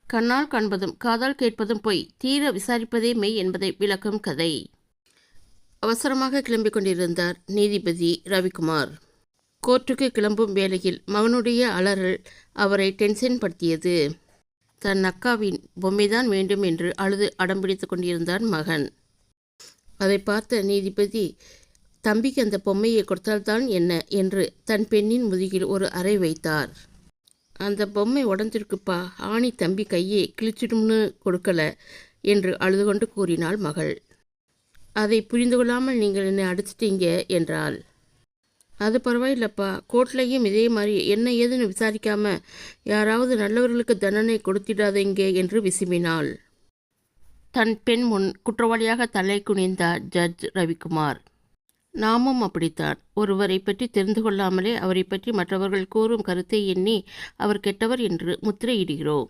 கண்ணால் காண்பதும் காதால் கேட்பதும் பொய், தீர விசாரிப்பதே மெய் என்பதை விளக்கும் கதை. அவசரமாக கிளம்பிக் கொண்டிருந்தார் நீதிபதி ரவிக்குமார். கோர்ட்டுக்கு கிளம்பும் வேளையில் மகனுடைய அலறல் அவரை டென்ஷன் படுத்தியது. தன் அக்காவின் பொம்மைதான் வேண்டும் என்று அழுது அடம்பிடித்து கொண்டிருந்தான் மகன். அதை பார்த்த நீதிபதி, தம்பிக்கு அந்த பொம்மையை கொடுத்தால்தான் என்ன என்று தன் பெண்ணின் முதுகில் ஒரு அறை வைத்தார். அந்த பொம்மை உடஞ்சிருக்குப்பா, ஆணி தம்பி கையை கிழிச்சிடும்னு கொடுக்கல என்று அழுது கொண்டு கூறினாள் மகள். அதை புரிந்து கொள்ளாமல் நீங்கள் என்னை அடிச்சிட்டீங்க என்றாள். அது பரவாயில்லப்பா, கோர்ட்லையும் இதே மாதிரி என்ன ஏதுன்னு விசாரிக்காம யாராவது நல்லவர்களுக்கு தண்டனை கொடுத்திடாதீங்க என்று விசும்பினாள். தன் பெண் முன் குற்றவாளியாக தலை குனிந்தார் ஜட்ஜ் ரவிக்குமார். நாமும் அப்படித்தான். ஒருவரை பற்றி தெரிந்து கொள்ளாமலே அவரை பற்றி மற்றவர்கள் கூறும் கருத்தை எண்ணி அவர் கெட்டவர் என்று முத்திரையிடுகிறோம்.